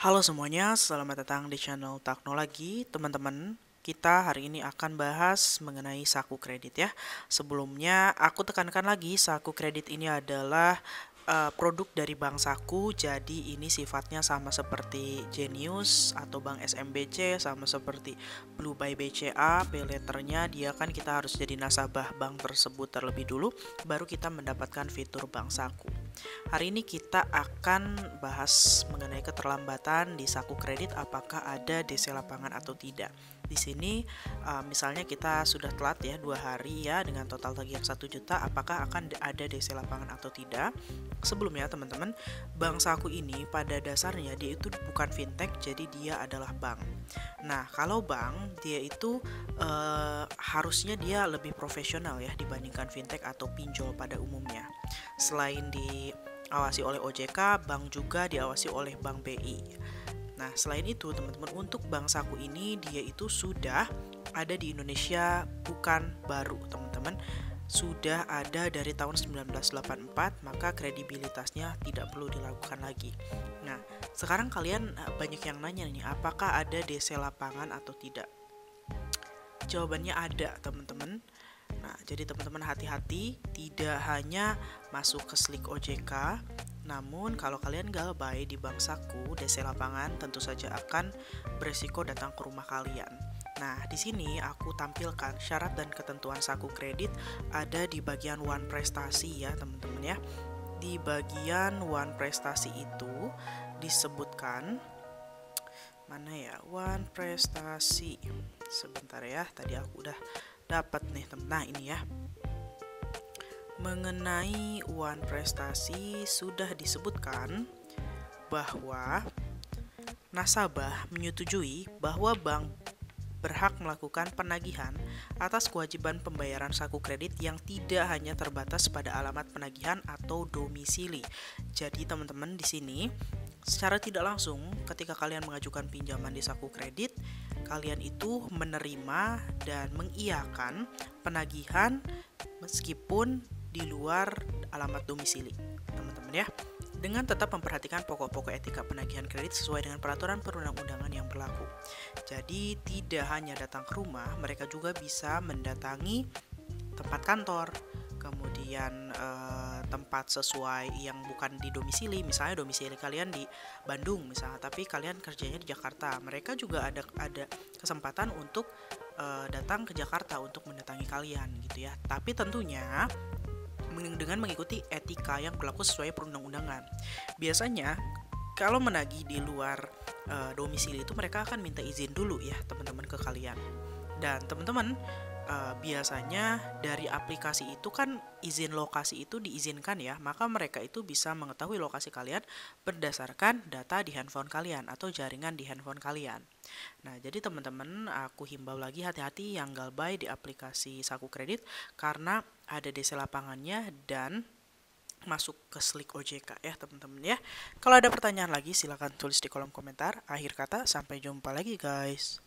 Halo semuanya, selamat datang di channel Teknologi. Teman-teman, kita hari ini akan bahas mengenai saku kredit ya. Sebelumnya, aku tekankan lagi, saku kredit ini adalah produk dari Bank Saku, jadi ini sifatnya sama seperti Genius atau Bank SMBC, sama seperti Blue by BCA, pay letternya dia kan kita harus jadi nasabah bank tersebut terlebih dulu, baru kita mendapatkan fitur Bank Saku. Hari ini kita akan bahas mengenai keterlambatan di saku kredit, apakah ada DC lapangan atau tidak. Di sini misalnya kita sudah telat ya 2 hari ya dengan total tagihan 1 juta, apakah akan ada DC lapangan atau tidak? Sebelumnya teman-teman, Bank Saku ini pada dasarnya dia itu bukan fintech, jadi dia adalah bank. Nah, kalau bank dia itu harusnya dia lebih profesional ya dibandingkan fintech atau pinjol pada umumnya. Selain diawasi oleh OJK, bank juga diawasi oleh Bank BI. Nah, selain itu, teman-teman, untuk Bank Saku ini dia itu sudah ada di Indonesia, bukan baru, teman-teman. Sudah ada dari tahun 1984, maka kredibilitasnya tidak perlu dilakukan lagi. Nah, sekarang kalian banyak yang nanya nih, apakah ada DC lapangan atau tidak? Jawabannya ada, teman-teman. Nah, jadi teman-teman hati-hati, tidak hanya masuk ke Slik OJK, namun kalau kalian galbay di Bank Saku, DC lapangan tentu saja akan beresiko datang ke rumah kalian. Nah, di sini aku tampilkan syarat dan ketentuan saku kredit ada di bagian one prestasi ya, teman-teman ya. Di bagian one prestasi itu disebutkan mana ya? One prestasi. Sebentar ya, tadi aku udah dapat nih teman. Nah, ini ya. Mengenai one prestasi sudah disebutkan bahwa nasabah menyetujui bahwa bank berhak melakukan penagihan atas kewajiban pembayaran saku kredit yang tidak hanya terbatas pada alamat penagihan atau domisili. Jadi teman-teman di sini secara tidak langsung ketika kalian mengajukan pinjaman di saku kredit, kalian itu menerima dan mengiyakan penagihan meskipun di luar alamat domisili, teman-teman ya. Dengan tetap memperhatikan pokok-pokok etika penagihan kredit sesuai dengan peraturan perundang-undangan yang berlaku. Jadi tidak hanya datang ke rumah, mereka juga bisa mendatangi tempat kantor, kemudian tempat sesuai yang bukan di domisili. Misalnya domisili kalian di Bandung misalnya, tapi kalian kerjanya di Jakarta, mereka juga ada kesempatan untuk datang ke Jakarta untuk mendatangi kalian gitu ya. Tapi tentunya dengan mengikuti etika yang berlaku sesuai perundang-undangan. Biasanya kalau menagih di luar domisili itu mereka akan minta izin dulu ya teman-teman ke kalian. Dan teman-teman biasanya dari aplikasi itu kan izin lokasi itu diizinkan ya, maka mereka itu bisa mengetahui lokasi kalian berdasarkan data di handphone kalian atau jaringan di handphone kalian. Nah, jadi teman-teman aku himbau lagi hati-hati yang galbay di aplikasi saku kredit karena ada DC lapangannya dan masuk ke Slik OJK ya teman-teman ya. Kalau ada pertanyaan lagi silahkan tulis di kolom komentar. Akhir kata, sampai jumpa lagi guys.